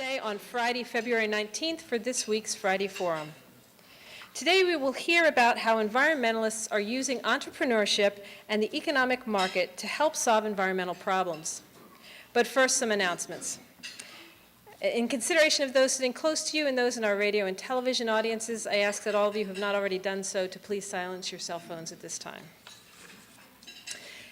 today on Friday, February 19th for this week's Friday Forum. Today we will hear about how environmentalists are using entrepreneurship and the economic market to help solve environmental problems. But first, some announcements. In consideration of those sitting close to you and those in our radio and television audiences, I ask that all of you who have not already done so to please silence your cell phones at this time.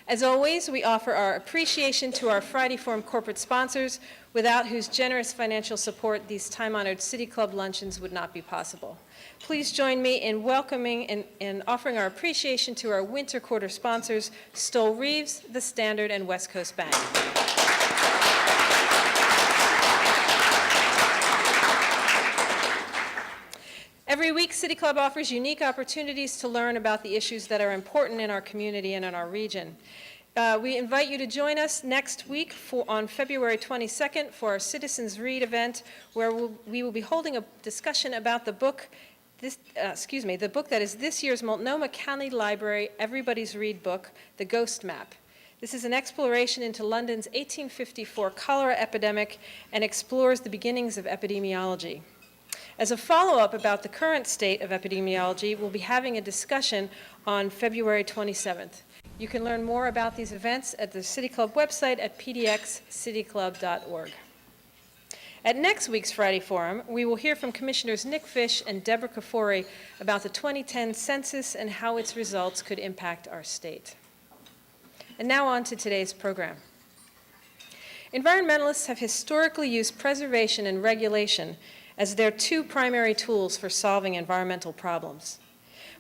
As always, we offer our appreciation to our Friday Forum corporate sponsors, without whose generous financial support these time-honored City Club luncheons would not be possible. Please join me in welcoming and offering our appreciation to our winter quarter sponsors, Stoll Reeves, The Standard, and West Coast Bank. Every week, City Club offers unique opportunities to learn about the issues that are important in our community and in our region. We invite you to join us next week on February 22nd for our Citizens Read event, where we will be holding a discussion about the book, the book that is this year's Multnomah County Library Everybody's Read book, The Ghost Map. This is an exploration into London's 1854 cholera epidemic and explores the beginnings of epidemiology. As a follow-up about the current state of epidemiology, we'll be having a discussion on February 27th. You can learn more about these events at the City Club website at pdxcityclub.org. At next week's Friday Forum, we will hear from Commissioners Nick Fish and Deborah Kafori about the 2010 census and how its results could impact our state. And now on to today's program. Environmentalists have historically used preservation and regulation as their two primary tools for solving environmental problems.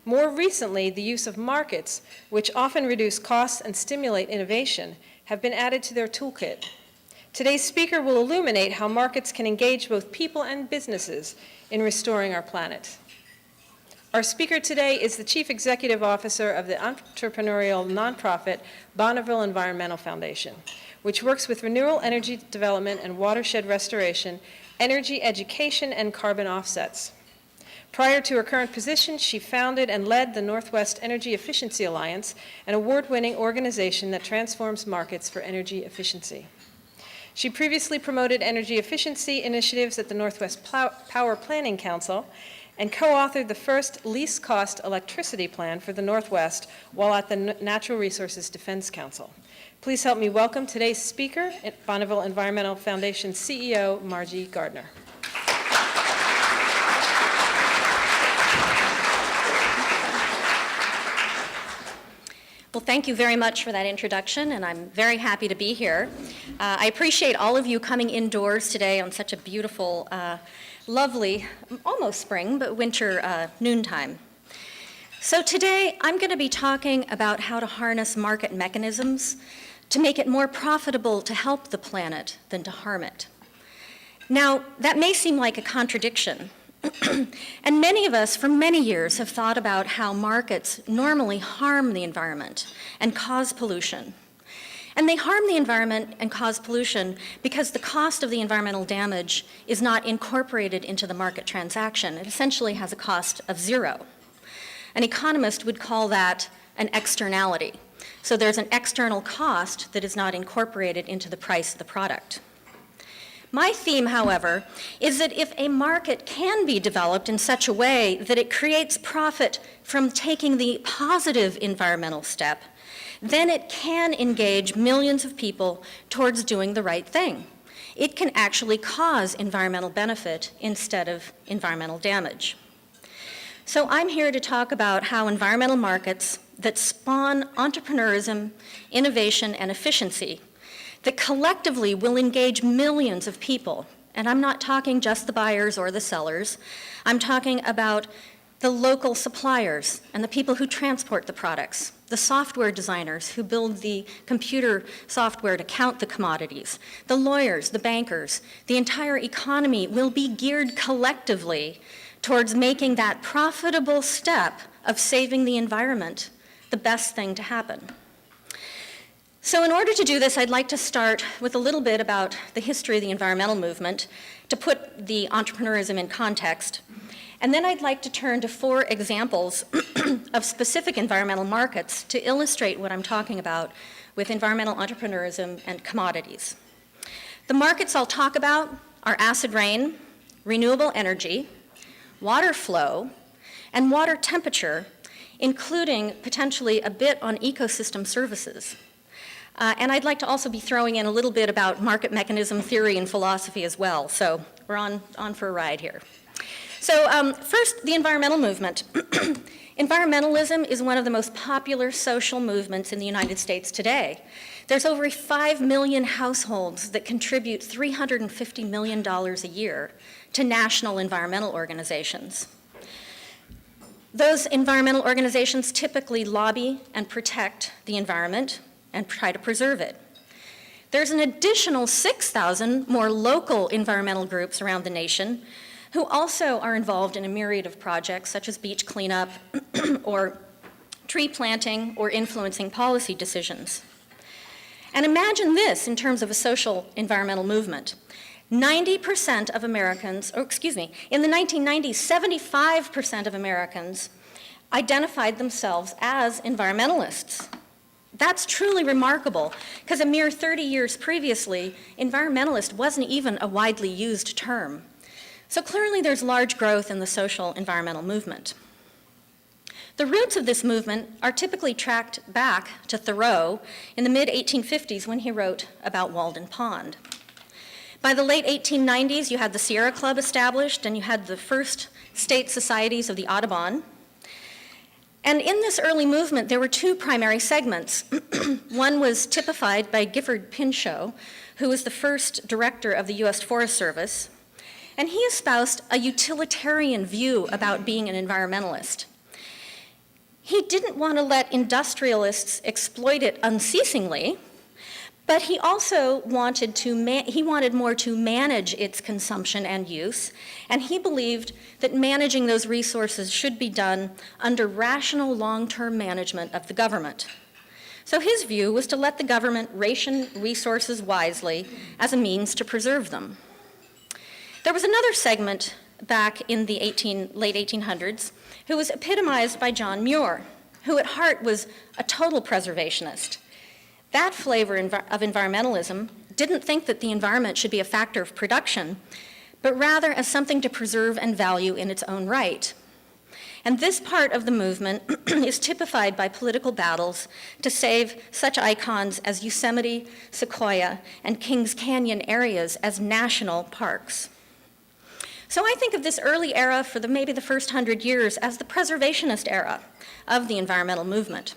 More recently, the use of markets, which often reduce costs and stimulate innovation, have been added to their toolkit. Today's speaker will illuminate how markets can engage both people and businesses in restoring our planet. Our speaker today is the Chief Executive Officer of the entrepreneurial nonprofit Bonneville Environmental Foundation, which works with renewable energy development and watershed restoration, energy education, and carbon offsets. Prior to her current position, she founded and led the Northwest Energy Efficiency Alliance, an award-winning organization that transforms markets for energy efficiency. She previously promoted energy efficiency initiatives at the Northwest Power Planning Council and co-authored the first least cost electricity plan for the Northwest while at the Natural Resources Defense Council. Please help me welcome today's speaker, Bonneville Environmental Foundation CEO, Margie Gardner. Well, thank you very much for that introduction, and I'm very happy to be here. I appreciate all of you coming indoors today on such a beautiful, lovely, almost spring, but winter noontime. So today, I'm going to be talking about how to harness market mechanisms to make it more profitable to help the planet than to harm it. Now, that may seem like a contradiction, and many of us for many years have thought about how markets normally harm the environment and cause pollution. And they harm the environment and cause pollution because the cost of the environmental damage is not incorporated into the market transaction. It essentially has a cost of zero. An economist would call that an externality. So there's an external cost that is not incorporated into the price of the product. My theme, however, is that if a market can be developed in such a way that it creates profit from taking the positive environmental step, then it can engage millions of people towards doing the right thing. It can actually cause environmental benefit instead of environmental damage. So I'm here to talk about how environmental markets that spawn entrepreneurism, innovation, and efficiency that collectively will engage millions of people. And I'm not talking just the buyers or the sellers. I'm talking about the local suppliers and the people who transport the products, the software designers who build the computer software to count the commodities, the lawyers, the bankers. The entire economy will be geared collectively towards making that profitable step of saving the environment the best thing to happen. So in order to do this, I'd like to start with a little bit about the history of the environmental movement to put the entrepreneurism in context. And then I'd like to turn to 4 examples of specific environmental markets to illustrate what I'm talking about with environmental entrepreneurism and commodities. The markets I'll talk about are acid rain, renewable energy, water flow, and water temperature, including potentially a bit on ecosystem services. And I'd like to also be throwing in a little bit about market mechanism theory and philosophy as well. So we're on for a ride here. So first, the environmental movement. Environmentalism is one of the most popular social movements in the United States today. There's over 5 million households that contribute $350 million a year to national environmental organizations. Those environmental organizations typically lobby and protect the environment and try to preserve it. There's an additional 6,000 more local environmental groups around the nation who also are involved in a myriad of projects such as beach cleanup or tree planting or influencing policy decisions. And imagine this in terms of a social environmental movement. 90% of Americans, in the 1990s, 75% of Americans identified themselves as environmentalists. That's truly remarkable, because a mere 30 years previously, environmentalist wasn't even a widely used term. So clearly there's large growth in the social environmental movement. The roots of this movement are typically tracked back to Thoreau in the mid-1850s when he wrote about Walden Pond. By the late 1890s, you had the Sierra Club established, and you had the first state societies of the Audubon. And in this early movement, there were two primary segments. One was typified by Gifford Pinchot, who was the first director of the U.S. Forest Service, and he espoused a utilitarian view about being an environmentalist. He didn't want to let industrialists exploit it unceasingly, but he also wanted more to manage its consumption and use, and he believed that managing those resources should be done under rational long-term management of the government. So his view was to let the government ration resources wisely as a means to preserve them. There was another segment back in the late 1800s who was epitomized by John Muir, who at heart was a total preservationist. That flavor of environmentalism didn't think that the environment should be a factor of production, but rather as something to preserve and value in its own right. And this part of the movement is typified by political battles to save such icons as Yosemite, Sequoia, and Kings Canyon areas as national parks. So I think of this early era for maybe the first 100 years as the Preservationist era of the environmental movement.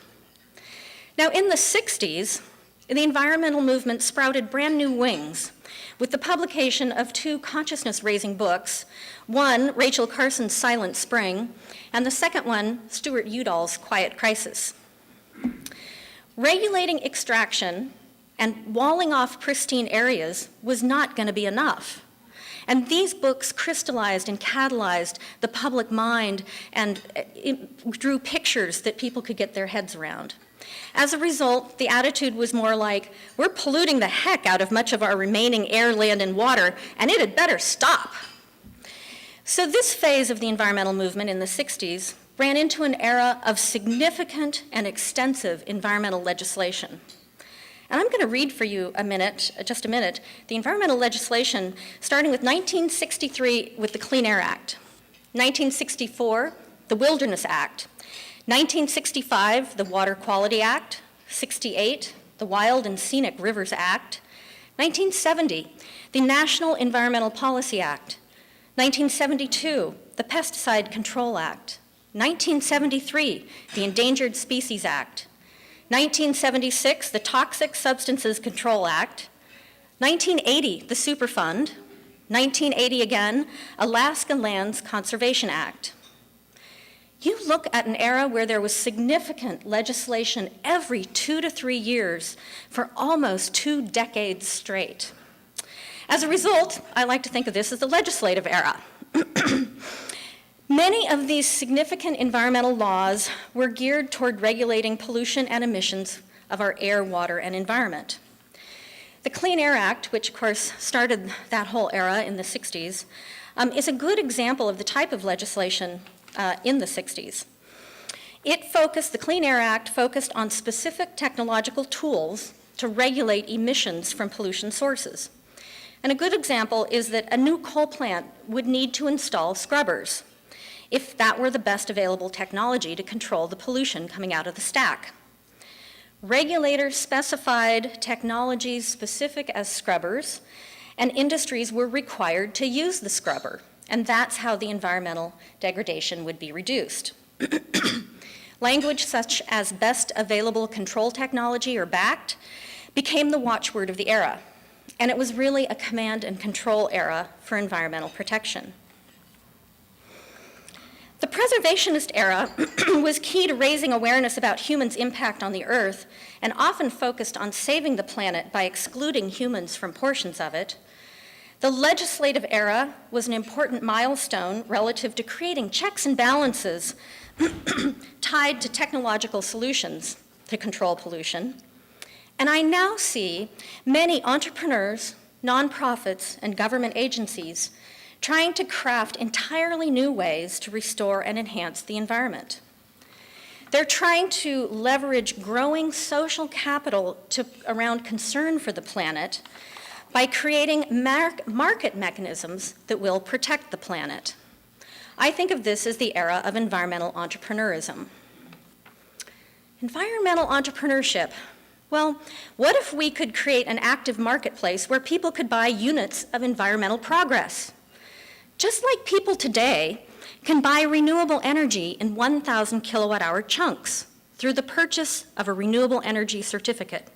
Now, in the 60s, the environmental movement sprouted brand new wings with the publication of two consciousness-raising books, one, Rachel Carson's Silent Spring, and the second one, Stuart Udall's Quiet Crisis. Regulating extraction and walling off pristine areas was not going to be enough. And these books crystallized and catalyzed the public mind and drew pictures that people could get their heads around. As a result, the attitude was more like, we're polluting the heck out of much of our remaining air, land, and water, and it had better stop. So this phase of the environmental movement in the 60s ran into an era of significant and extensive environmental legislation. And I'm going to read for you just a minute, the environmental legislation starting with 1963 with the Clean Air Act, 1964, the Wilderness Act, 1965, the Water Quality Act, 68, the Wild and Scenic Rivers Act, 1970, the National Environmental Policy Act, 1972, the Pesticide Control Act, 1973, the Endangered Species Act, 1976, the Toxic Substances Control Act, 1980, the Superfund, 1980 again, Alaska Lands Conservation Act. You look at an era where there was significant legislation every 2 to 3 years for almost 2 decades straight. As a result, I like to think of this as the legislative era. Many of these significant environmental laws were geared toward regulating pollution and emissions of our air, water, and environment. The Clean Air Act, which of course started that whole era in the 60s, is a good example of the type of legislation in the 60s. The Clean Air Act focused on specific technological tools to regulate emissions from pollution sources. And a good example is that a new coal plant would need to install scrubbers if that were the best available technology to control the pollution coming out of the stack. Regulators specified technologies specific as scrubbers, and industries were required to use the scrubber, and that's how the environmental degradation would be reduced. Language such as best available control technology, or BACT, became the watchword of the era, and it was really a command and control era for environmental protection. The Preservationist era was key to raising awareness about humans' impact on the Earth, and often focused on saving the planet by excluding humans from portions of it. The legislative era was an important milestone relative to creating checks and balances tied to technological solutions to control pollution. And I now see many entrepreneurs, nonprofits, and government agencies trying to craft entirely new ways to restore and enhance the environment. They're trying to leverage growing social capital around concern for the planet by creating market mechanisms that will protect the planet. I think of this as the era of environmental entrepreneurism. Environmental entrepreneurship. Well, what if we could create an active marketplace where people could buy units of environmental progress? Just like people today can buy renewable energy in 1,000 kilowatt-hour chunks through the purchase of a renewable energy certificate.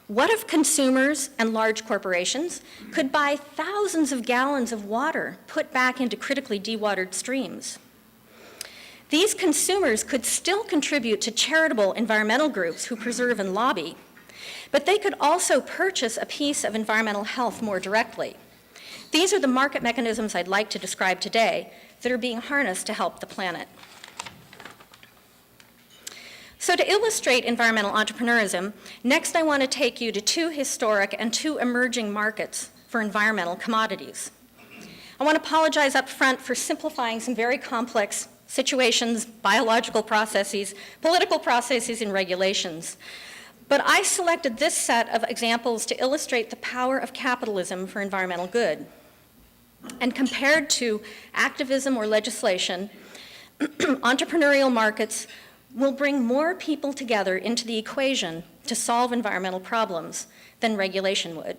What if consumers and large corporations could buy thousands of gallons of water put back into critically dewatered streams? These consumers could still contribute to charitable environmental groups who preserve and lobby, but they could also purchase a piece of environmental health more directly. These are the market mechanisms I'd like to describe today that are being harnessed to help the planet. So to illustrate environmental entrepreneurism, next I want to take you to two historic and two emerging markets for environmental commodities. I want to apologize up front for simplifying some very complex situations, biological processes, political processes, and regulations. But I selected this set of examples to illustrate the power of capitalism for environmental good. And compared to activism or legislation, entrepreneurial markets will bring more people together into the equation to solve environmental problems than regulation would.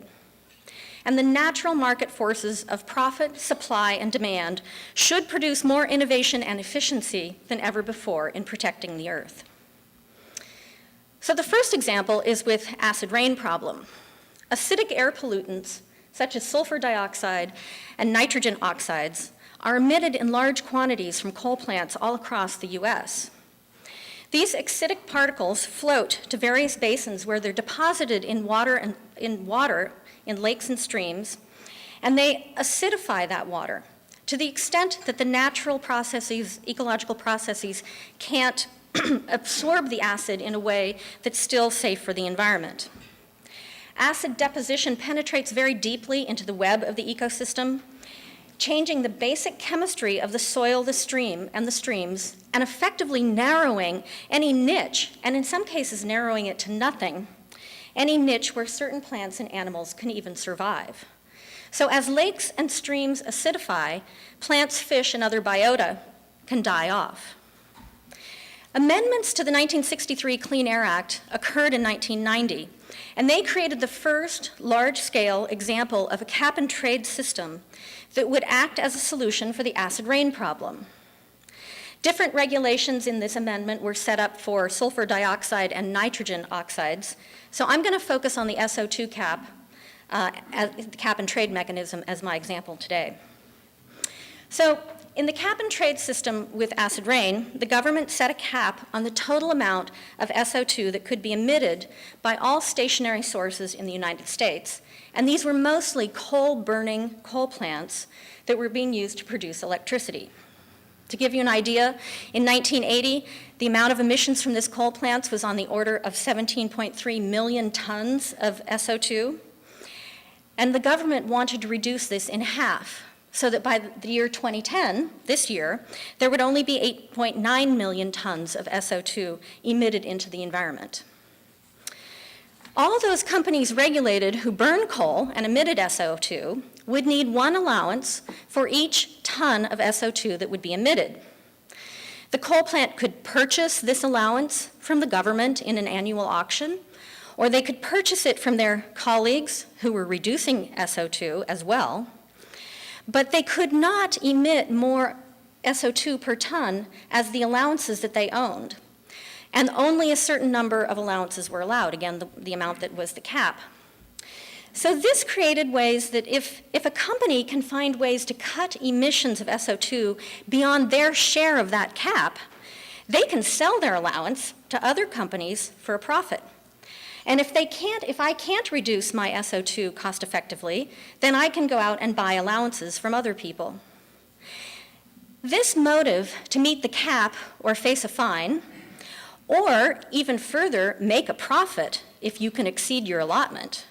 And the natural market forces of profit, supply, and demand should produce more innovation and efficiency than ever before in protecting the Earth. So the first example is with acid rain problem. Acidic air pollutants, such as sulfur dioxide and nitrogen oxides, are emitted in large quantities from coal plants all across the US. These acidic particles float to various basins where they're deposited in water in lakes and streams, and they acidify that water to the extent that the natural processes, ecological processes, can't absorb the acid in a way that's still safe for the environment. Acid deposition penetrates very deeply into the web of the ecosystem, changing the basic chemistry of the soil, the stream, and the streams, and effectively narrowing any niche, and in some cases narrowing it to nothing, any niche where certain plants and animals can even survive. So as lakes and streams acidify, plants, fish, and other biota can die off. Amendments to the 1963 Clean Air Act occurred in 1990, and they created the first large-scale example of a cap-and-trade system that would act as a solution for the acid rain problem. Different regulations in this amendment were set up for sulfur dioxide and nitrogen oxides, so I'm going to focus on the SO2 cap, as the cap-and-trade mechanism as my example today. So in the cap-and-trade system with acid rain, the government set a cap on the total amount of SO2 that could be emitted by all stationary sources in the United States. And these were mostly coal-burning coal plants that were being used to produce electricity. To give you an idea, in 1980, the amount of emissions from this coal plants was on the order of 17.3 million tons of SO2. And the government wanted to reduce this in half, so that by the year 2010, this year, there would only be 8.9 million tons of SO2 emitted into the environment. All those companies regulated who burn coal and emitted SO2 would need one allowance for each ton of SO2 that would be emitted. The coal plant could purchase this allowance from the government in an annual auction, or they could purchase it from their colleagues who were reducing SO2 as well, but they could not emit more SO2 per ton as the allowances that they owned. And only a certain number of allowances were allowed, again, the amount that was the cap. So this created ways that if a company can find ways to cut emissions of SO2 beyond their share of that cap, they can sell their allowance to other companies for a profit. And if I can't reduce my SO2 cost effectively, then I can go out and buy allowances from other people. This motive to meet the cap or face a fine, or even further, make a profit if you can exceed your allotment,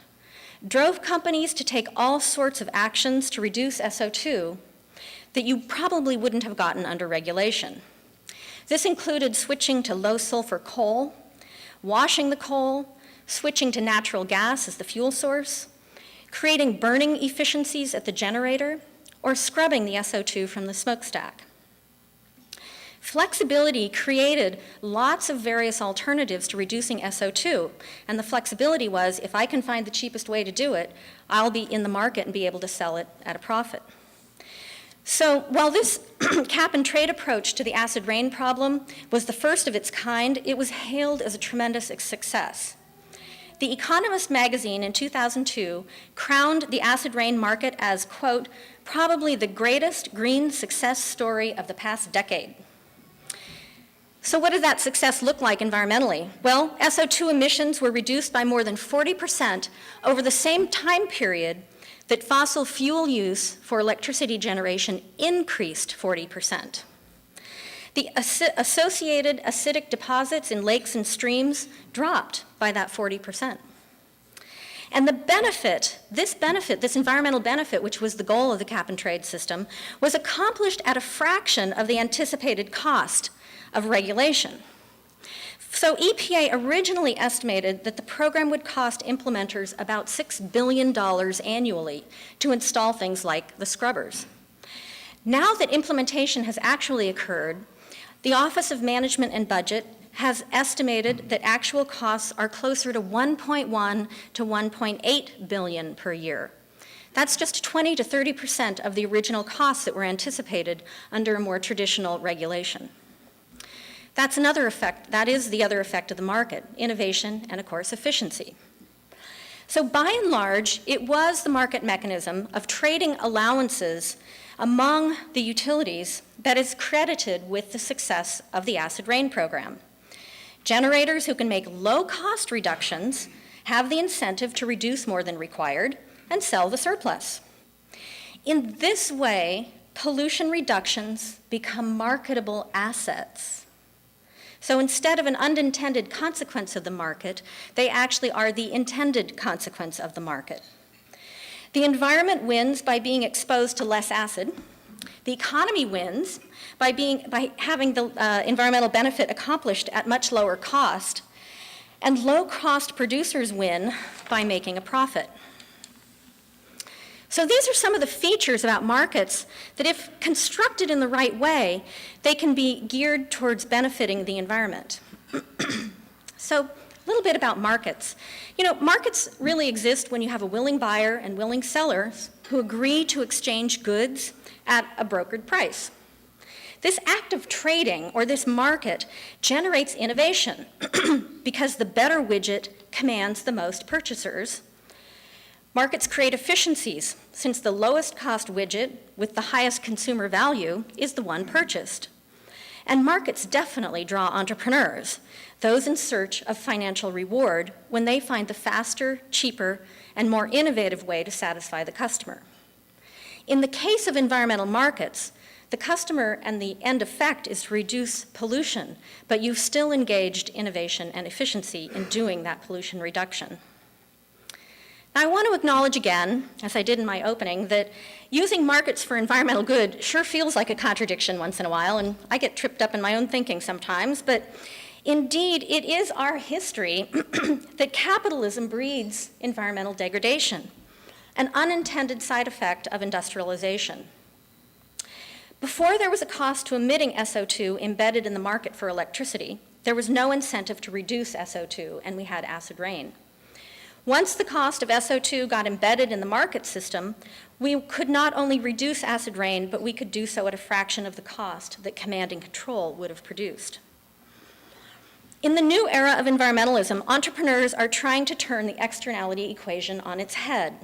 drove companies to take all sorts of actions to reduce SO2 that you probably wouldn't have gotten under regulation. This included switching to low sulfur coal, washing the coal, switching to natural gas as the fuel source, creating burning efficiencies at the generator, or scrubbing the SO2 from the smokestack. Flexibility created lots of various alternatives to reducing SO2, and the flexibility was, if I can find the cheapest way to do it, I'll be in the market and be able to sell it at a profit. So while this cap and trade approach to the acid rain problem was the first of its kind, it was hailed as a tremendous success. The Economist magazine in 2002 crowned the acid rain market as, quote, probably the greatest green success story of the past decade. So what did that success look like environmentally? Well, SO2 emissions were reduced by more than 40% over the same time period that fossil fuel use for electricity generation increased 40%. The associated acidic deposits in lakes and streams dropped by that 40%. And the benefit, this environmental benefit, which was the goal of the cap and trade system, was accomplished at a fraction of the anticipated cost of regulation. So EPA originally estimated that the program would cost implementers about $6 billion annually to install things like the scrubbers. Now that implementation has actually occurred, the Office of Management and Budget has estimated that actual costs are closer to 1.1 to 1.8 billion per year. That's just 20 to 30% of the original costs that were anticipated under a more traditional regulation. That's another effect, that is the other effect of the market, innovation and, of course, efficiency. So by and large, it was the market mechanism of trading allowances among the utilities that is credited with the success of the acid rain program. Generators who can make low-cost reductions have the incentive to reduce more than required and sell the surplus. In this way, pollution reductions become marketable assets. So instead of an unintended consequence of the market, they actually are the intended consequence of the market. The environment wins by being exposed to less acid. The economy wins by having the environmental benefit accomplished at much lower cost. And low-cost producers win by making a profit. So these are some of the features about markets that, if constructed in the right way, they can be geared towards benefiting the environment. So a little bit about markets. You know, markets really exist when you have a willing buyer and willing sellers who agree to exchange goods at a brokered price. This act of trading, or this market, generates innovation because the better widget commands the most purchasers. Markets create efficiencies, since the lowest cost widget with the highest consumer value is the one purchased. And markets definitely draw entrepreneurs, those in search of financial reward when they find the faster, cheaper, and more innovative way to satisfy the customer. In the case of environmental markets, the customer and the end effect is to reduce pollution, but you've still engaged innovation and efficiency in doing that pollution reduction. Now, I want to acknowledge again, as I did in my opening, that using markets for environmental good sure feels like a contradiction once in a while, and I get tripped up in my own thinking sometimes, but Indeed, it is our history that capitalism breeds environmental degradation, an unintended side effect of industrialization. Before there was a cost to emitting SO2 embedded in the market for electricity, there was no incentive to reduce SO2, and we had acid rain. Once the cost of SO2 got embedded in the market system, we could not only reduce acid rain, but we could do so at a fraction of the cost that command and control would have produced. In the new era of environmentalism, entrepreneurs are trying to turn the externality equation on its head.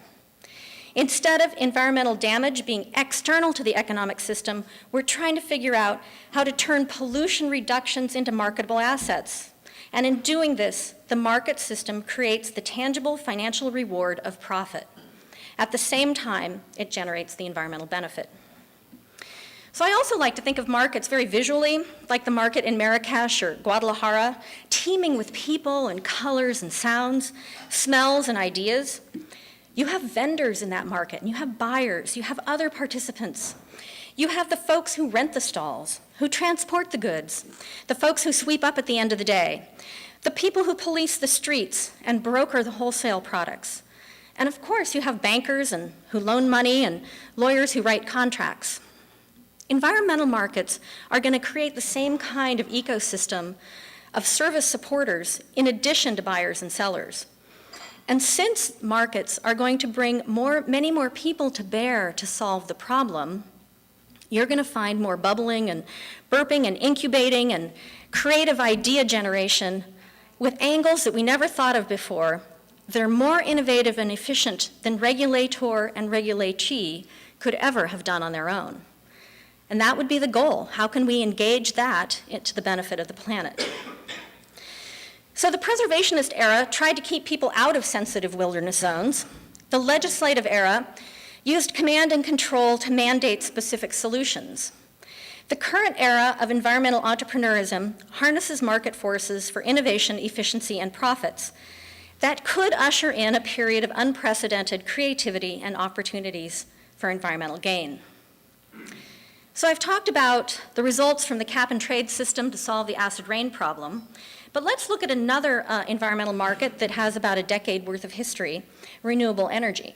Instead of environmental damage being external to the economic system, we're trying to figure out how to turn pollution reductions into marketable assets. And in doing this, the market system creates the tangible financial reward of profit. At the same time, it generates the environmental benefit. So I also like to think of markets very visually, like the market in Marrakesh or Guadalajara, teeming with people and colors and sounds, smells and ideas. You have vendors in that market, and you have buyers, you have other participants. You have the folks who rent the stalls, who transport the goods, the folks who sweep up at the end of the day, the people who police the streets and broker the wholesale products. And of course, you have bankers and who loan money and lawyers who write contracts. Environmental markets are going to create the same kind of ecosystem of service supporters in addition to buyers and sellers. And since markets are going to bring many more people to bear to solve the problem, you're going to find more bubbling and burping and incubating and creative idea generation with angles that we never thought of before. They're more innovative and efficient than regulator and regulatee could ever have done on their own. And that would be the goal. How can we engage that to the benefit of the planet? So the preservationist era tried to keep people out of sensitive wilderness zones. The legislative era used command and control to mandate specific solutions. The current era of environmental entrepreneurism harnesses market forces for innovation, efficiency, and profits that could usher in a period of unprecedented creativity and opportunities for environmental gain. So I've talked about the results from the cap and trade system to solve the acid rain problem, but let's look at another environmental market that has about a decade worth of history, renewable energy.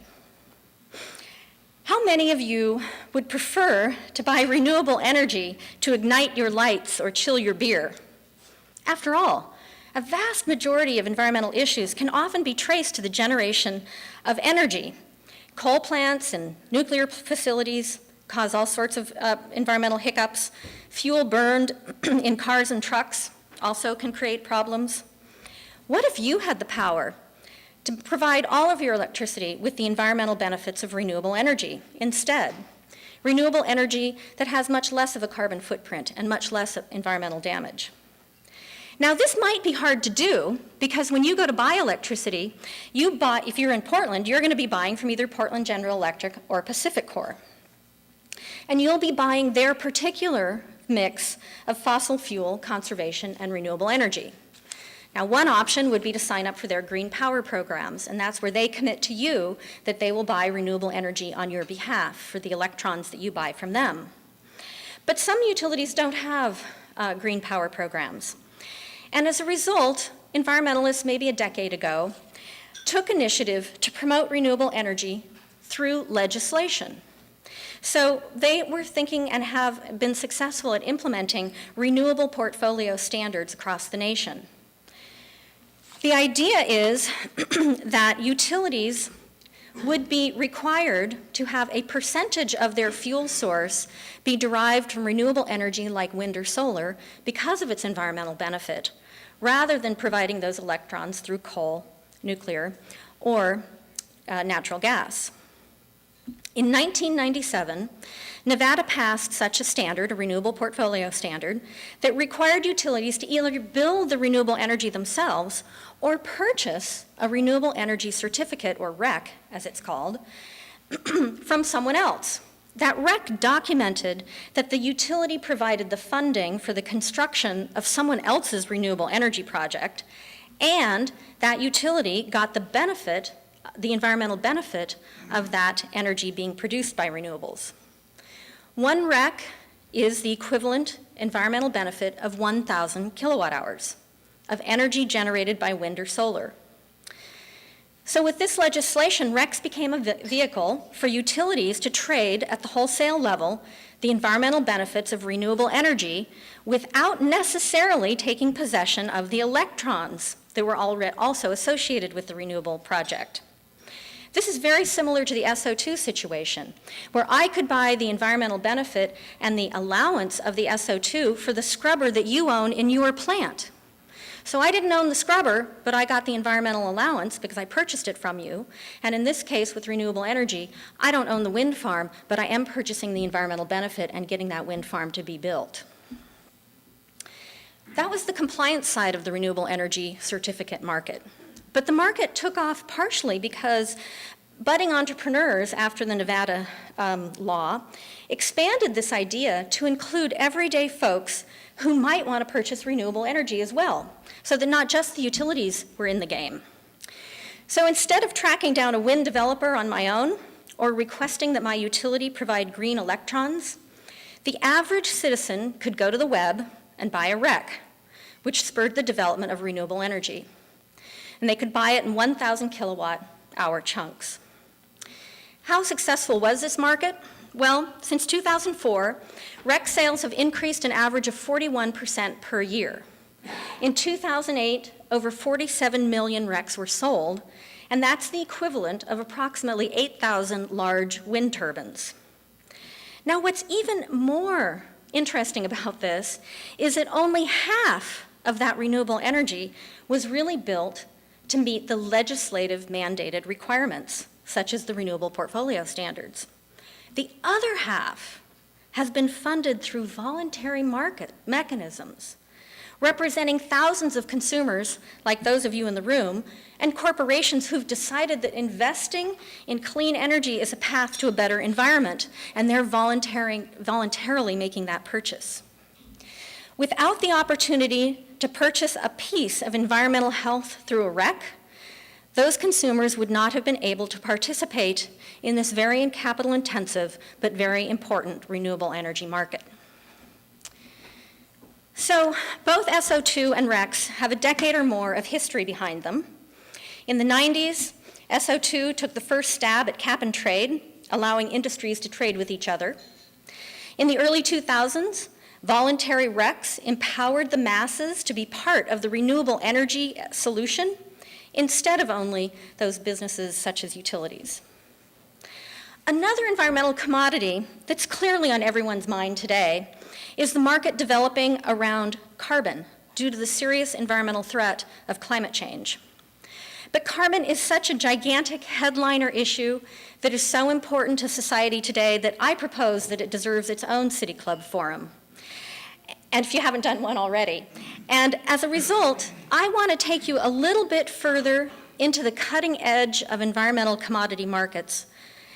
How many of you would prefer to buy renewable energy to ignite your lights or chill your beer? After all, a vast majority of environmental issues can often be traced to the generation of energy. Coal plants and nuclear facilities cause all sorts of environmental hiccups. Fuel burned in cars and trucks also can create problems. What if you had the power to provide all of your electricity with the environmental benefits of renewable energy instead? Renewable energy that has much less of a carbon footprint and much less environmental damage. Now, this might be hard to do because when you go to buy electricity, if you're in Portland, you're going to be buying from either Portland General Electric or PacifiCorp. And you'll be buying their particular mix of fossil fuel, conservation, and renewable energy. Now, one option would be to sign up for their green power programs, and that's where they commit to you that they will buy renewable energy on your behalf for the electrons that you buy from them. But some utilities don't have green power programs. And as a result, environmentalists maybe a decade ago took initiative to promote renewable energy through legislation. So they were thinking and have been successful at implementing renewable portfolio standards across the nation. The idea is that utilities would be required to have a percentage of their fuel source be derived from renewable energy like wind or solar because of its environmental benefit, rather than providing those electrons through coal, nuclear, or natural gas. In 1997, Nevada passed such a standard, a renewable portfolio standard, that required utilities to either build the renewable energy themselves or purchase a renewable energy certificate, or REC, as it's called, from someone else. That REC documented that the utility provided the funding for the construction of someone else's renewable energy project, and that utility got the benefit, the environmental benefit of that energy being produced by renewables. One REC is the equivalent environmental benefit of 1,000 kilowatt hours. of energy generated by wind or solar. So with this legislation, RECs became a vehicle for utilities to trade at the wholesale level the environmental benefits of renewable energy without necessarily taking possession of the electrons that were also associated with the renewable project. This is very similar to the SO2 situation, where I could buy the environmental benefit and the allowance of the SO2 for the scrubber that you own in your plant. So I didn't own the scrubber, but I got the environmental allowance because I purchased it from you. And in this case, with renewable energy, I don't own the wind farm, but I am purchasing the environmental benefit and getting that wind farm to be built. That was the compliance side of the renewable energy certificate market. But the market took off partially because budding entrepreneurs, after the Nevada law, expanded this idea to include everyday folks who might want to purchase renewable energy as well, so that not just the utilities were in the game. So instead of tracking down a wind developer on my own or requesting that my utility provide green electrons, the average citizen could go to the web and buy a REC, which spurred the development of renewable energy. And they could buy it in 1,000 kilowatt hour chunks. How successful was this market? Well, since 2004, REC sales have increased an average of 41% per year. In 2008, over 47 million RECs were sold, and that's the equivalent of approximately 8,000 large wind turbines. Now, what's even more interesting about this is that only half of that renewable energy was really built to meet the legislative mandated requirements, such as the Renewable Portfolio Standards. The other half has been funded through voluntary market mechanisms, representing thousands of consumers, like those of you in the room, and corporations who've decided that investing in clean energy is a path to a better environment, and they're voluntarily making that purchase. Without the opportunity to purchase a piece of environmental health through a REC, those consumers would not have been able to participate in this very capital-intensive but very important renewable energy market. So both SO2 and RECs have a decade or more of history behind them. In the 90s, SO2 took the first stab at cap and trade, allowing industries to trade with each other. In the early 2000s, voluntary RECs empowered the masses to be part of the renewable energy solution instead of only those businesses such as utilities. Another environmental commodity that's clearly on everyone's mind today is the market developing around carbon due to the serious environmental threat of climate change. But carbon is such a gigantic headliner issue that is so important to society today that I propose that it deserves its own City Club forum, and if you haven't done one already. And as a result, I want to take you a little bit further into the cutting edge of environmental commodity markets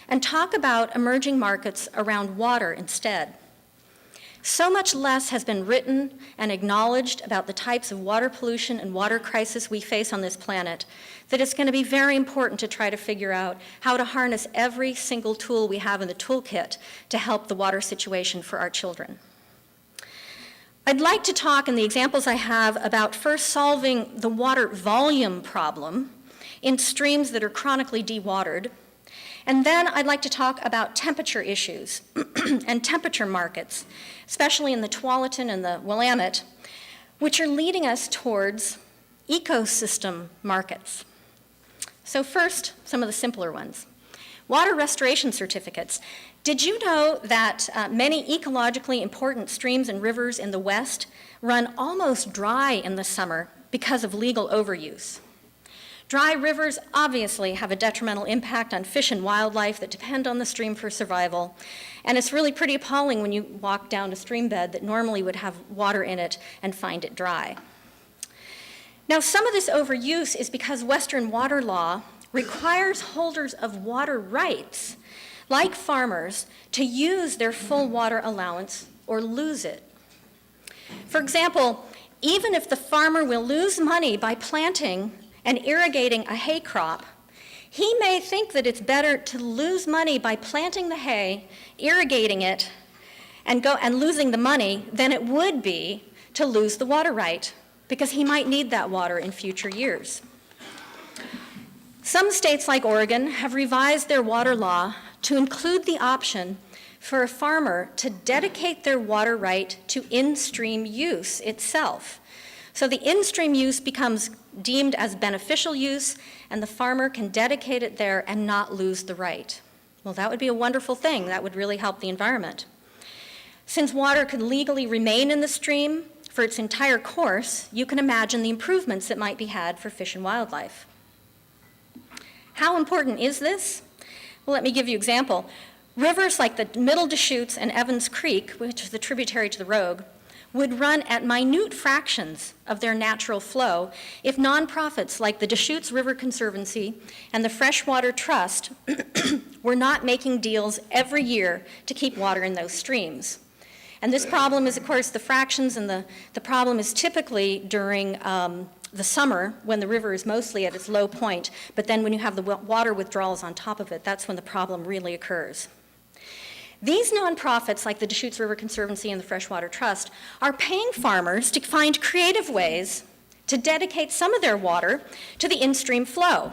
and talk about emerging markets around water instead. So much less has been written and acknowledged about the types of water pollution and water crisis we face on this planet that it's going to be very important to try to figure out how to harness every single tool we have in the toolkit to help the water situation for our children. I'd like to talk in the examples I have about first solving the water volume problem in streams that are chronically dewatered. And then I'd like to talk about temperature issues and temperature markets, especially in the Tualatin and the Willamette, which are leading us towards ecosystem markets. So first, some of the simpler ones. Water restoration certificates. Did you know that many ecologically important streams and rivers in the West run almost dry in the summer because of legal overuse? Dry rivers obviously have a detrimental impact on fish and wildlife that depend on the stream for survival. And it's really pretty appalling when you walk down a stream bed that normally would have water in it and find it dry. Now, some of this overuse is because Western water law requires holders of water rights, like farmers, to use their full water allowance or lose it. For example, even if the farmer will lose money by planting and irrigating a hay crop, he may think that it's better to lose money by planting the hay, irrigating it, and losing the money than it would be to lose the water right because he might need that water in future years. Some states like Oregon have revised their water law to include the option for a farmer to dedicate their water right to in-stream use itself. So the in-stream use becomes deemed as beneficial use, and the farmer can dedicate it there and not lose the right. Well, that would be a wonderful thing. That would really help the environment. Since water could legally remain in the stream for its entire course, you can imagine the improvements that might be had for fish and wildlife. How important is this? Well, let me give you an example. Rivers like the Middle Deschutes and Evans Creek, which is the tributary to the Rogue, would run at minute fractions of their natural flow if nonprofits like the Deschutes River Conservancy and the Freshwater Trust were not making deals every year to keep water in those streams. And this problem is, of course, the fractions, and the problem is typically during the summer when the river is mostly at its low point, but then when you have the water withdrawals on top of it, that's when the problem really occurs. These nonprofits, like the Deschutes River Conservancy and the Freshwater Trust, are paying farmers to find creative ways to dedicate some of their water to the in-stream flow.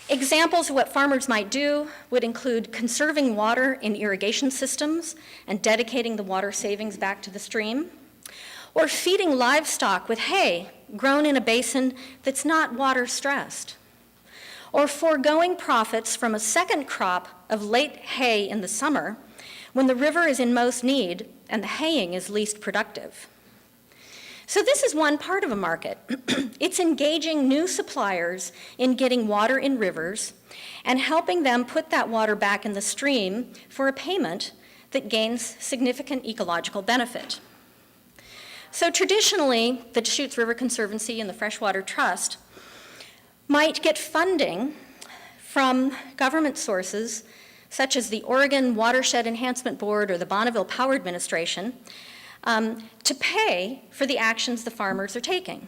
Examples of what farmers might do would include conserving water in irrigation systems and dedicating the water savings back to the stream, or feeding livestock with hay grown in a basin that's not water stressed, or foregoing profits from a second crop of late hay in the summer when the river is in most need and the haying is least productive. So this is one part of a market. It's engaging new suppliers in getting water in rivers and helping them put that water back in the stream for a payment that gains significant ecological benefit. So traditionally, the Deschutes River Conservancy and the Freshwater Trust might get funding from government sources such as the Oregon Watershed Enhancement Board or the Bonneville Power Administration, to pay for the actions the farmers are taking.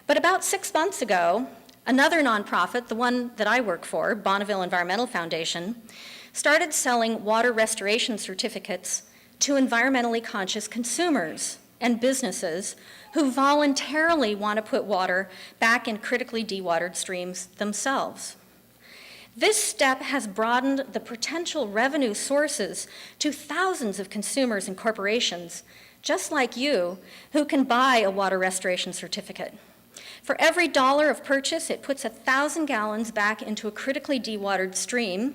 But about 6 months ago, another nonprofit, the one that I work for, Bonneville Environmental Foundation, started selling water restoration certificates to environmentally conscious consumers and businesses who voluntarily want to put water back in critically dewatered streams themselves. This step has broadened the potential revenue sources to thousands of consumers and corporations, just like you, who can buy a water restoration certificate. For every $1 of purchase, it puts 1,000 gallons back into a critically dewatered stream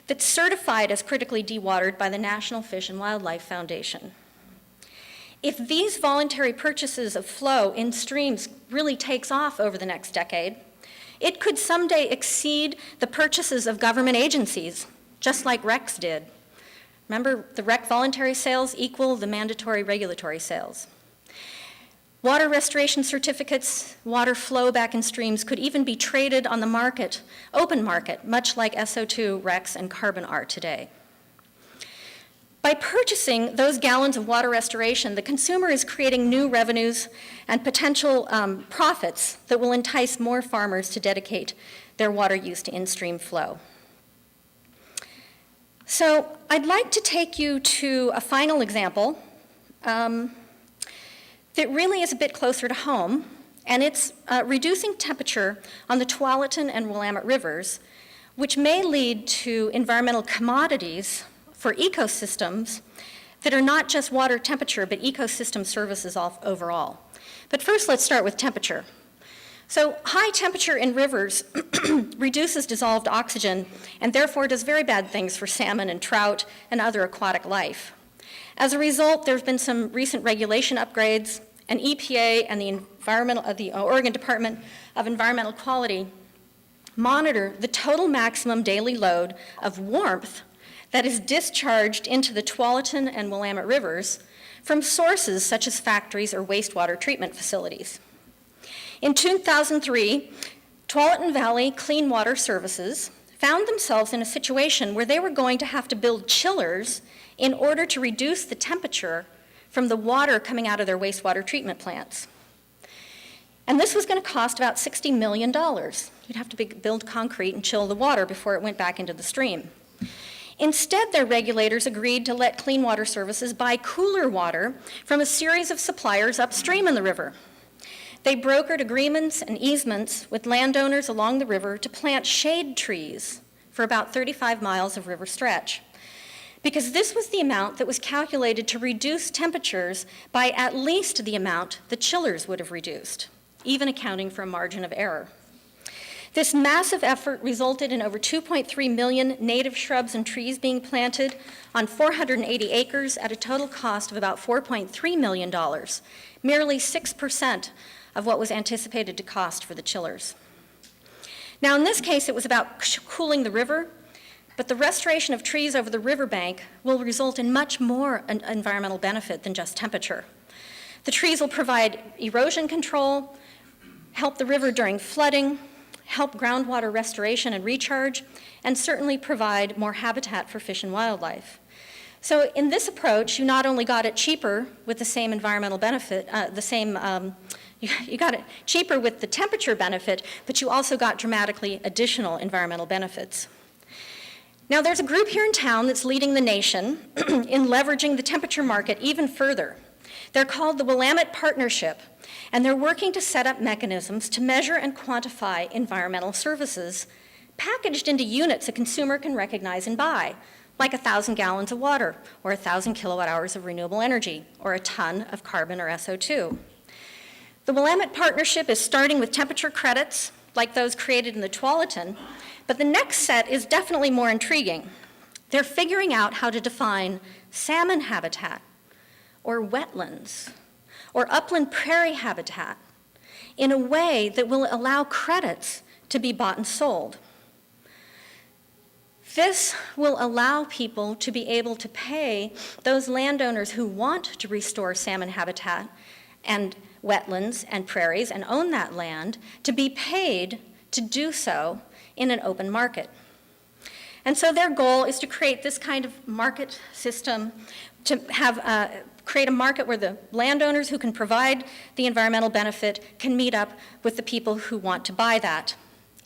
that's certified as critically dewatered by the National Fish and Wildlife Foundation. If these voluntary purchases of flow in streams really takes off over the next decade, it could someday exceed the purchases of government agencies, just like RECs did. Remember, the REC voluntary sales equal the mandatory regulatory sales. Water restoration certificates, water flow back in streams could even be traded on the market, open market, much like SO2, RECs, and carbon are today. By purchasing those gallons of water restoration, the consumer is creating new revenues and potential profits that will entice more farmers to dedicate their water use to in-stream flow. So I'd like to take you to a final example that really is a bit closer to home, and it's reducing temperature on the Tualatin and Willamette rivers, which may lead to environmental commodities for ecosystems that are not just water temperature, but ecosystem services overall. But first, let's start with temperature. So high temperature in rivers reduces dissolved oxygen and therefore does very bad things for salmon and trout and other aquatic life. As a result, there have been some recent regulation upgrades, and EPA and the Oregon Department of Environmental Quality monitor the total maximum daily load of warmth that is discharged into the Tualatin and Willamette rivers from sources such as factories or wastewater treatment facilities. In 2003, Tualatin Valley Clean Water Services found themselves in a situation where they were going to have to build chillers in order to reduce the temperature from the water coming out of their wastewater treatment plants. And this was going to cost about $60 million. You'd have to build concrete and chill the water before it went back into the stream. Instead, their regulators agreed to let Clean Water Services buy cooler water from a series of suppliers upstream in the river. They brokered agreements and easements with landowners along the river to plant shade trees for about 35 miles of river stretch, because this was the amount that was calculated to reduce temperatures by at least the amount the chillers would have reduced, even accounting for a margin of error. This massive effort resulted in over 2.3 million native shrubs and trees being planted on 480 acres at a total cost of about $4.3 million, merely 6% of what was anticipated to cost for the chillers. Now, in this case, it was about cooling the river, but the restoration of trees over the riverbank will result in much more environmental benefit than just temperature. The trees will provide erosion control, help the river during flooding, help groundwater restoration and recharge, and certainly provide more habitat for fish and wildlife. So in this approach, you not only got it cheaper with the same environmental benefit, you got it cheaper with the temperature benefit, but you also got dramatically additional environmental benefits. Now, there's a group here in town that's leading the nation in leveraging the temperature market even further. They're called the Willamette Partnership, and they're working to set up mechanisms to measure and quantify environmental services packaged into units a consumer can recognize and buy, like 1,000 gallons of water, or 1,000 kilowatt hours of renewable energy, or a ton of carbon or SO2. The Willamette Partnership is starting with temperature credits, like those created in the Tualatin, but the next set is definitely more intriguing. They're figuring out how to define salmon habitat, or wetlands, or upland prairie habitat in a way that will allow credits to be bought and sold. This will allow people to be able to pay those landowners who want to restore salmon habitat and wetlands and prairies and own that land to be paid to do so in an open market. And so their goal is to create this kind of market system, to have create a market where the landowners who can provide the environmental benefit can meet up with the people who want to buy that.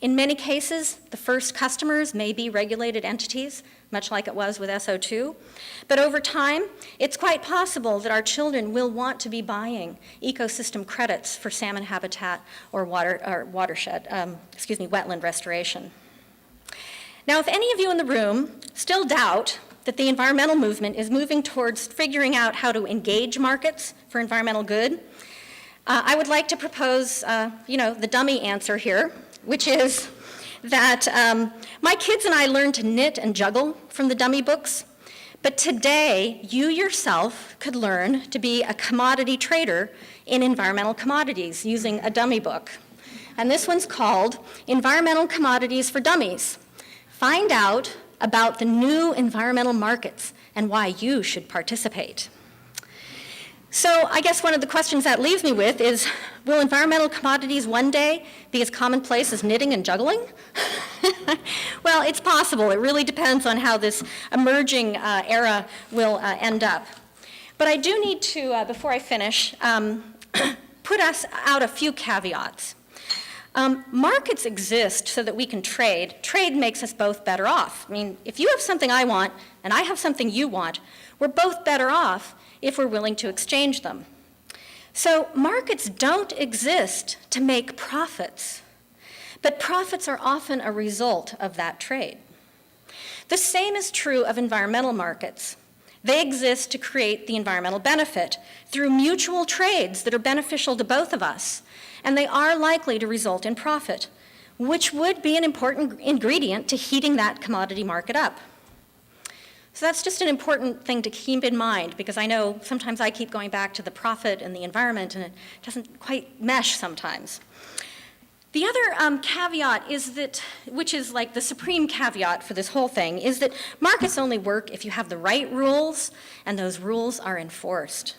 In many cases, the first customers may be regulated entities, much like it was with SO2. But over time, it's quite possible that our children will want to be buying ecosystem credits for salmon habitat or wetland restoration. Now, if any of you in the room still doubt that the environmental movement is moving towards figuring out how to engage markets for environmental good, I would like to propose, the dummy answer here, which is that my kids and I learned to knit and juggle from the dummy books, but today you yourself could learn to be a commodity trader in environmental commodities using a dummy book. And this one's called Environmental Commodities for Dummies. Find out about the new environmental markets and why you should participate. So I guess one of the questions that leaves me with is, will environmental commodities one day be as commonplace as knitting and juggling? Well, it's possible. It really depends on how this emerging era will end up. But I do need to, before I finish, put us out a few caveats. Markets exist so that we can trade. Trade makes us both better off. I mean, if you have something I want and I have something you want, we're both better off if we're willing to exchange them. So markets don't exist to make profits, but profits are often a result of that trade. The same is true of environmental markets. They exist to create the environmental benefit through mutual trades that are beneficial to both of us, and they are likely to result in profit, which would be an important ingredient to heating that commodity market up. So that's just an important thing to keep in mind, because I know sometimes I keep going back to the profit and the environment, and it doesn't quite mesh sometimes. The other caveat is that, which is like the supreme caveat for this whole thing, is that markets only work if you have the right rules and those rules are enforced.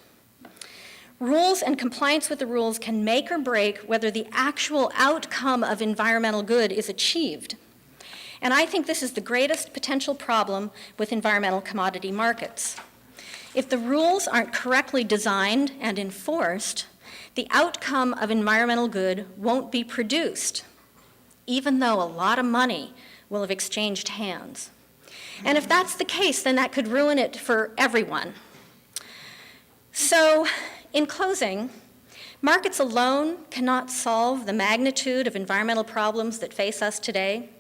Rules and compliance with the rules can make or break whether the actual outcome of environmental good is achieved. And I think this is the greatest potential problem with environmental commodity markets. If the rules aren't correctly designed and enforced, the outcome of environmental good won't be produced, even though a lot of money will have exchanged hands. And if that's the case, then that could ruin it for everyone. So, in closing, Markets alone cannot solve the magnitude of environmental problems that face us today.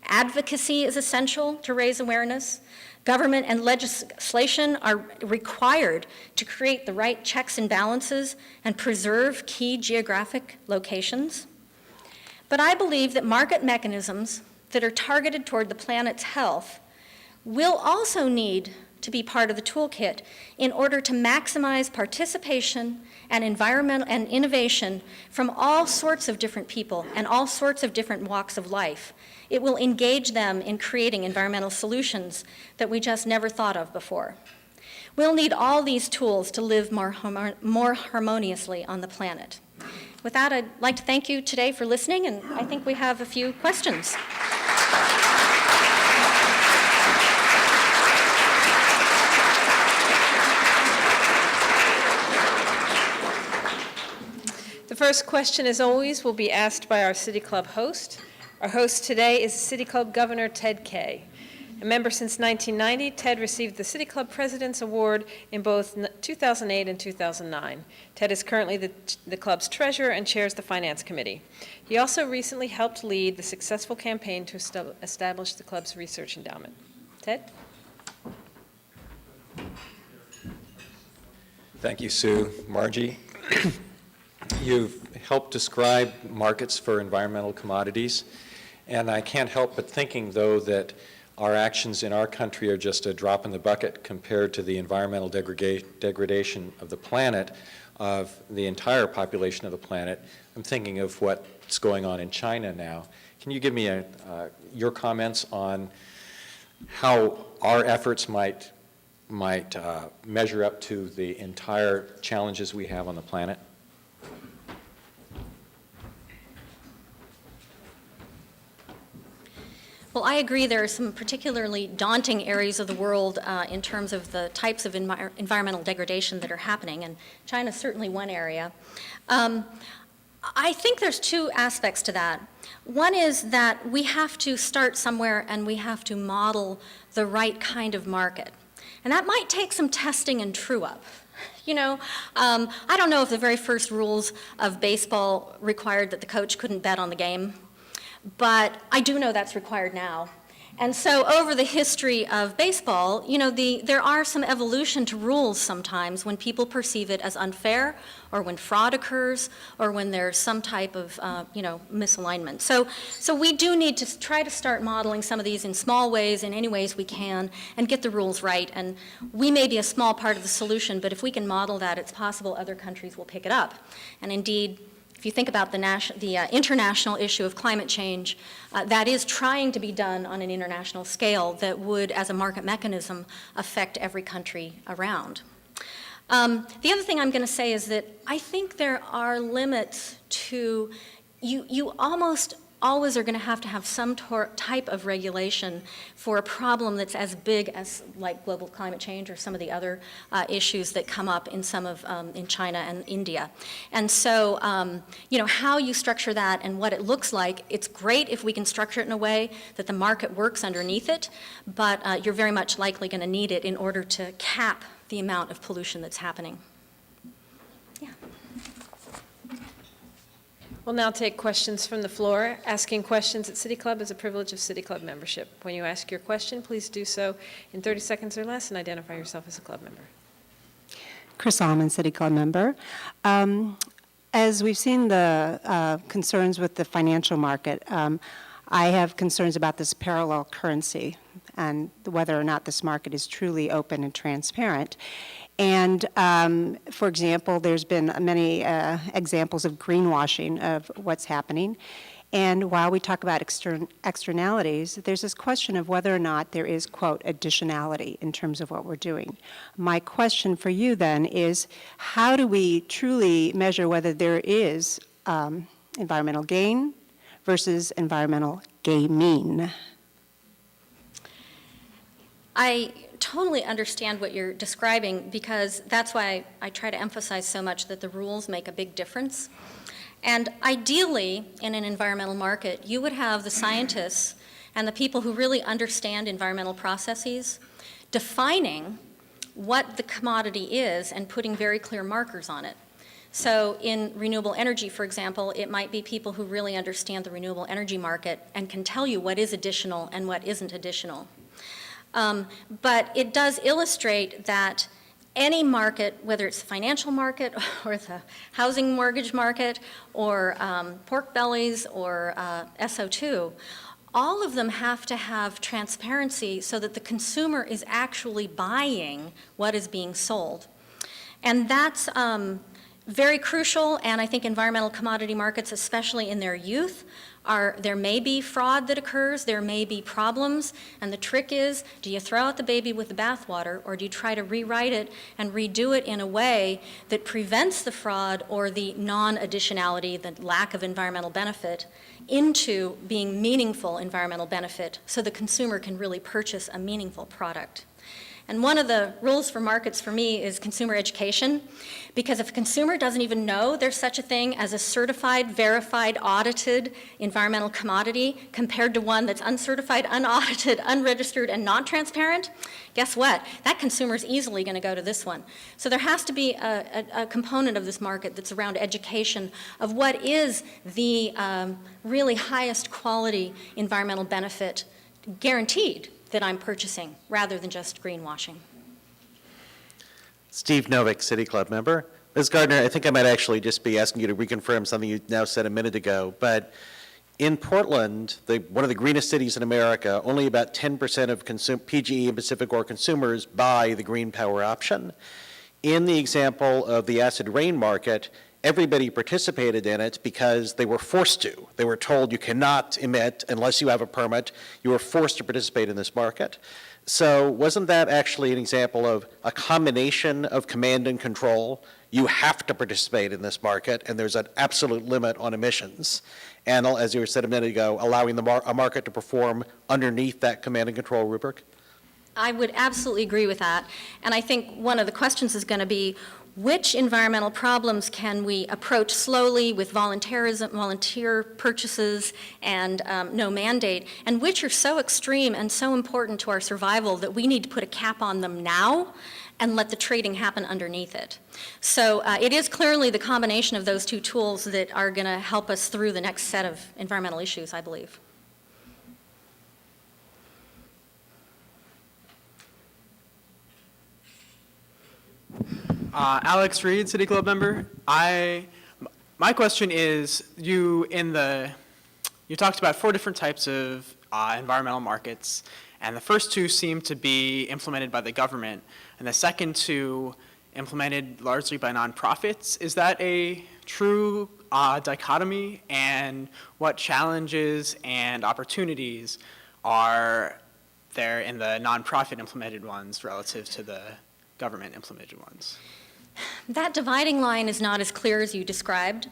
Advocacy is essential to raise awareness. Government and legislation are required to create the right checks and balances and preserve key geographic locations. But I believe that market mechanisms that are targeted toward the planet's health will also need to be part of the toolkit in order to maximize participation and environmental and innovation from all sorts of different people and all sorts of different walks of life. It will engage them in creating environmental solutions that we just never thought of before. We'll need all these tools to live more harmoniously on the planet. With that, I'd like to thank you today for listening, and I think we have a few questions. The first question, as always, will be asked by our City Club host. Our host today is City Club Governor Ted Kaye. A member since 1990, Ted received the City Club President's Award in both 2008 and 2009. Ted is currently the club's treasurer and chairs the Finance Committee. He also recently helped lead the successful campaign to establish the club's research endowment. Ted? Thank you, Sue. Margie, you've helped describe markets for environmental commodities, and I can't help but thinking, though, that our actions in our country are just a drop in the bucket compared to the environmental degradation of the planet, of the entire population of the planet. I'm thinking of what's going on in China now. Can you give me your comments on how our efforts might measure up to the entire challenges we have on the planet? Well, I agree there are some particularly daunting areas of the world in terms of the types of environmental degradation that are happening, and China is certainly one area. I think there's two aspects to that. One is that we have to start somewhere and we have to model the right kind of market. And that might take some testing and true-up. You know, I don't know if the very first rules of baseball required that the coach couldn't bet on the game, but I do know that's required now. And so over the history of baseball, you know, there are some evolution to rules sometimes when people perceive it as unfair, or when fraud occurs, or when there's some type of, misalignment. So we do need to try to start modeling some of these in small ways, in any ways we can, and get the rules right. And we may be a small part of the solution, but if we can model that, it's possible other countries will pick it up. And indeed, if you think about the international issue of climate change, that is trying to be done on an international scale that would, as a market mechanism, affect every country around. The other thing I'm going to say is that I think there are limits to, you almost always are going to have some type of regulation for a problem that's as big as like global climate change or some of the other issues that come up in some of in China and India. And so, how you structure that and what it looks like, it's great if we can structure it in a way that the market works underneath it, but you're very much likely going to need it in order to cap the amount of pollution that's happening. Yeah. We'll now take questions from the floor. Asking questions at City Club is a privilege of City Club membership. When you ask your question, please do so in 30 seconds or less and identify yourself as a club member. Chris Allman, City Club member. As we've seen the concerns with the financial market, I have concerns about this parallel currency and whether or not this market is truly open and transparent. And, for example, there's been many examples of greenwashing of what's happening. And while we talk about externalities, there's this question of whether or not there is, quote, additionality in terms of what we're doing. My question for you then is, how do we truly measure whether there is environmental gain versus environmental gaming? I totally understand what you're describing, because that's why I try to emphasize so much that the rules make a big difference. And ideally, in an environmental market, you would have the scientists and the people who really understand environmental processes defining what the commodity is and putting very clear markers on it. So in renewable energy, for example, it might be people who really understand the renewable energy market and can tell you what is additional and what isn't additional. But it does illustrate that any market, whether it's the financial market or the housing mortgage market or pork bellies or SO2, all of them have to have transparency so that the consumer is actually buying what is being sold. And that's very crucial, and I think environmental commodity markets, especially in their youth, there may be fraud that occurs, there may be problems, and the trick is, do you throw out the baby with the bathwater, or do you try to rewrite it and redo it in a way that prevents the fraud or the non-additionality, the lack of environmental benefit, into being meaningful environmental benefit so the consumer can really purchase a meaningful product. And one of the rules for markets for me is consumer education, because if a consumer doesn't even know there's such a thing as a certified, verified, audited environmental commodity compared to one that's uncertified, unaudited, unregistered, and not transparent, guess what? That consumer is easily going to go to this one. So there has to be a component of this market that's around education of what is the really highest quality environmental benefit guaranteed that I'm purchasing, rather than just greenwashing. Steve Novick, City Club member. Ms. Gardner, I think I might actually just be asking you to reconfirm something you now said a minute ago, but in Portland, one of the greenest cities in America, only about 10% of PGE and Pacific Ore consumers buy the green power option. In the example of the acid rain market, everybody participated in it because they were forced to. They were told you cannot emit unless you have a permit. You were forced to participate in this market. So wasn't that actually an example of a combination of command and control? You have to participate in this market, and there's an absolute limit on emissions. And as you said a minute ago, allowing a market to perform underneath that command and control rubric? I would absolutely agree with that. And I think one of the questions is going to be, which environmental problems can we approach slowly with volunteerism, volunteer purchases, and no mandate, and which are so extreme and so important to our survival that we need to put a cap on them now and let the trading happen underneath it. So it is clearly the combination of those two tools that are going to help us through the next set of environmental issues, I believe. Alex Reed, City Club member. My question is, you talked about 4 different types of environmental markets, and the first 2 seem to be implemented by the government, and the second 2 implemented largely by nonprofits. Is that a true dichotomy, and what challenges and opportunities are there in the nonprofit implemented ones relative to the government implemented ones? That dividing line is not as clear as you described.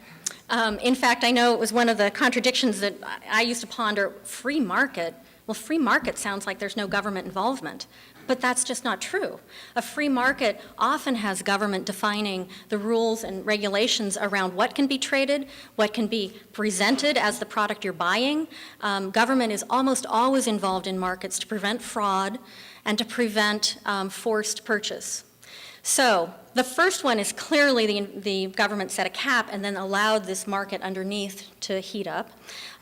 In fact, I know it was one of the contradictions that I used to ponder. Free market? Well, free market sounds like there's no government involvement, but that's just not true. A free market often has government defining the rules and regulations around what can be traded, what can be presented as the product you're buying. Government is almost always involved in markets to prevent fraud and to prevent forced purchase. So the first one is clearly the government set a cap and then allowed this market underneath to heat up.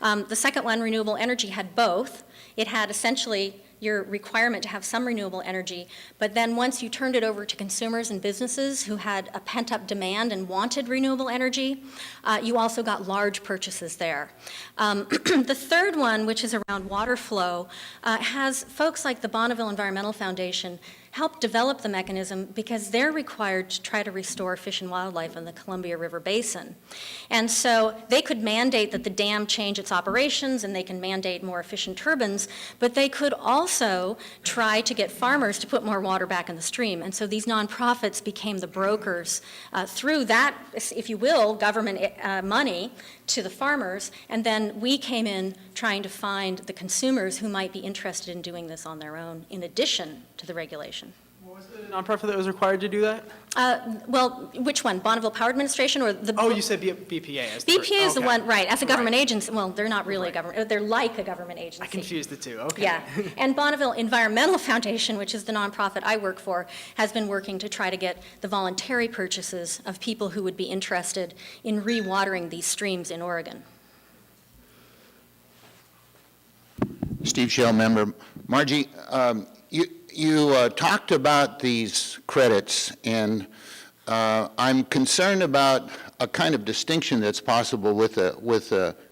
The second one, renewable energy, had both. It had essentially your requirement to have some renewable energy, but then once you turned it over to consumers and businesses who had a pent-up demand and wanted renewable energy, you also got large purchases there. The third one, which is around water flow, has folks like the Bonneville Environmental Foundation help develop the mechanism because they're required to try to restore fish and wildlife in the Columbia River Basin. And so they could mandate that the dam change its operations, and they can mandate more efficient turbines, but they could also try to get farmers to put more water back in the stream. And so these nonprofits became the brokers through that, if you will, government money to the farmers, and then we came in trying to find the consumers who might be interested in doing this on their own in addition to the regulation. Well, What was the nonprofit that was required to do that? Well, which one? Bonneville Power Administration or the? Oh, you said BPA. BPA is the okay. one, right, as a government Right. agency. Well, they're not really a Right. government, they're like a government agency. I confused the two, okay. Yeah, and Bonneville Environmental Foundation, which is the nonprofit I work for, has been working to try to get the voluntary purchases of people who would be interested in re-watering these streams in Oregon. Steve Shell, member. Margie, you talked about these credits, and I'm concerned about a kind of distinction that's possible with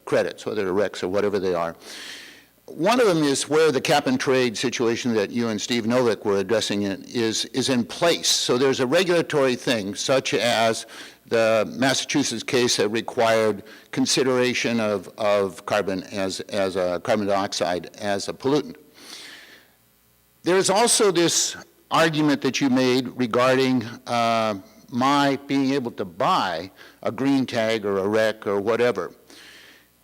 credits, whether they're RECs or whatever they are. One of them is where the cap-and-trade situation that you and Steve Novick were addressing is in place. So there's a regulatory thing, such as the Massachusetts case that required consideration of carbon as a carbon dioxide as a pollutant. There's also this argument that you made regarding my being able to buy a green tag or a REC or whatever.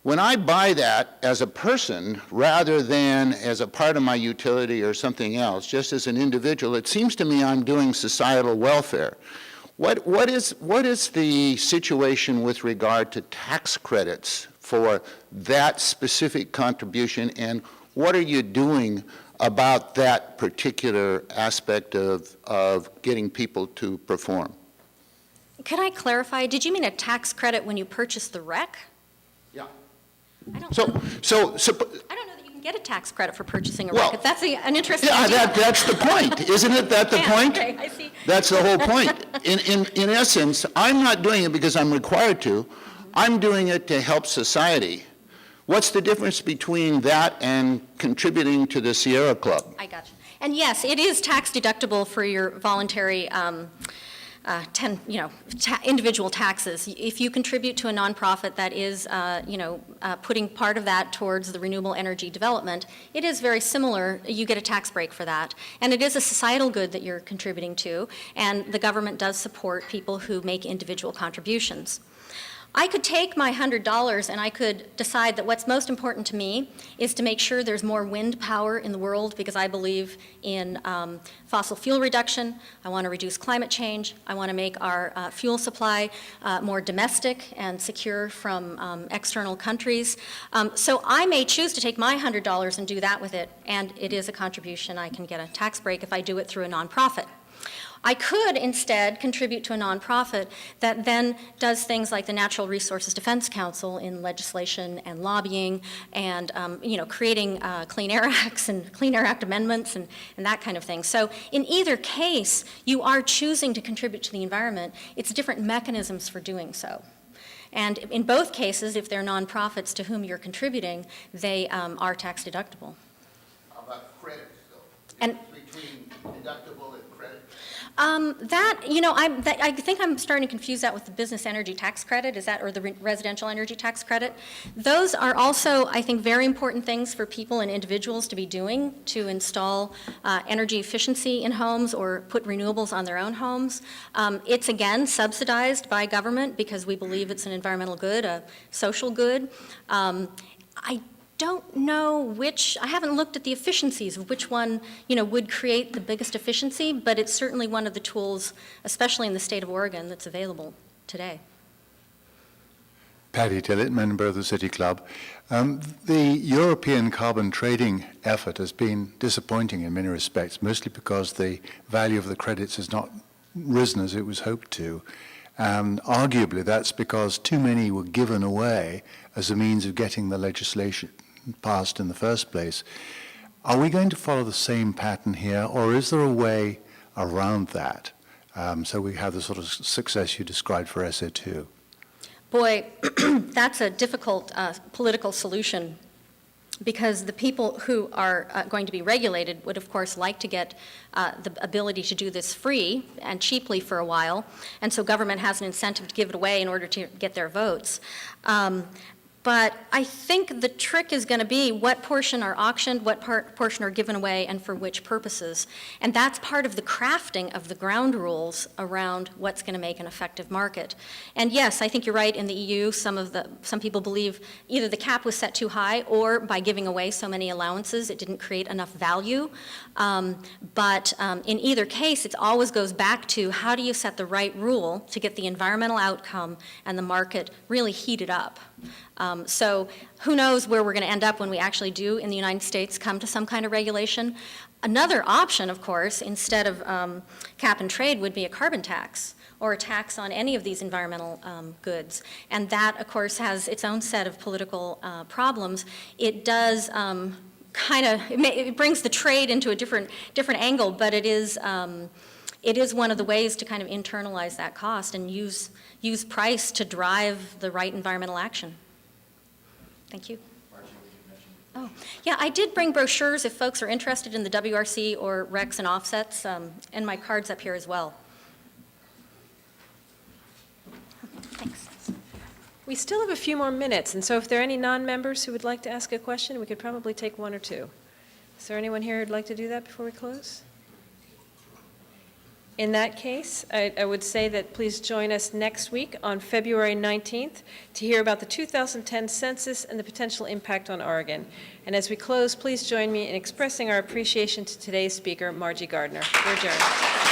When I buy that as a person rather than as a part of my utility or something else, just as an individual, it seems to me I'm doing societal welfare. What is the situation with regard to tax credits for that specific contribution, and what are you doing about that particular aspect of getting people to perform? Could I clarify, did you mean a tax credit when you purchase the REC? Yeah. I don't So, know that you can get a tax credit for purchasing a Well, REC. That's an interesting yeah, idea. that's the point. Isn't it that the Yeah, point? okay, I see. That's the whole point. In essence, I'm not doing it because I'm required to. I'm doing it to help society. What's the difference between that and contributing to the Sierra Club? I got you. And yes, it is tax deductible for your voluntary individual taxes. If you contribute to a nonprofit that is, putting part of that towards the renewable energy development, it is very similar. You get a tax break for that. And it is a societal good that you're contributing to, and the government does support people who make individual contributions. I could take my $100 and I could decide that what's most important to me is to make sure there's more wind power in the world, because I believe in fossil fuel reduction. I want to reduce climate change. I want to make our fuel supply more domestic and secure from external countries. So I may choose to take my $100 and do that with it, and it is a contribution. I can get a tax break if I do it through a nonprofit. I could instead contribute to a nonprofit that then does things like the Natural Resources Defense Council in legislation and lobbying and creating Clean Air Acts and Clean Air Act amendments and that kind of thing. So in either case, you are choosing to contribute to the environment. It's different mechanisms for doing so. And in both cases, if they're nonprofits to whom you're contributing, they are tax deductible. How about credits, though? And Between deductible and credit? I think I'm starting to confuse that with the business energy tax credit, or the residential energy tax credit. Those are also, I think, very important things for people and individuals to be doing to install energy efficiency in homes or put renewables on their own homes. It's, again, subsidized by government because we believe it's an environmental good, a social good. I don't know I haven't looked at the efficiencies of which one, would create the biggest efficiency, but it's certainly one of the tools, especially in the state of Oregon, that's available today. Paddy Tillett, member of the City Club. The European carbon trading effort has been disappointing in many respects, mostly because the value of the credits has not risen as it was hoped to. Arguably, that's because too many were given away as a means of getting the legislation passed in the first place. Are we going to follow the same pattern here, or is there a way around that so we have the sort of success you described for SO2? Boy, that's a difficult political solution, because the people who are going to be regulated would, of course, like to get the ability to do this free and cheaply for a while, and so government has an incentive to give it away in order to get their votes. But I think the trick is going to be what portion are auctioned, what portion are given away, and for which purposes. And that's part of the crafting of the ground rules around what's going to make an effective market. And yes, I think you're right, in the EU, some people believe either the cap was set too high, or by giving away so many allowances, it didn't create enough value. But in either case, it always goes back to how do you set the right rule to get the environmental outcome and the market really heated up. So who knows where we're going to end up when we actually do, in the United States, come to some kind of regulation. Another option, of course, instead of cap and trade, would be a carbon tax, or a tax on any of these environmental goods. And that, of course, has its own set of political problems. It does it brings the trade into a different angle, but it is one of the ways to kind of internalize that cost and use price to drive the right environmental action. Thank you. Oh, yeah, I did bring brochures if folks are interested in the WRC or RECs and offsets, and my card's up here as well. Thanks. We still have a few more minutes, and so if there are any non-members who would like to ask a question, we could probably take one or two. Is there anyone here who'd like to do that before we close? In that case, I would say that please join us next week on February 19th to hear about the 2010 census and the potential impact on Oregon. And as we close, please join me in expressing our appreciation to today's speaker, Margie Gardner. We're adjourned.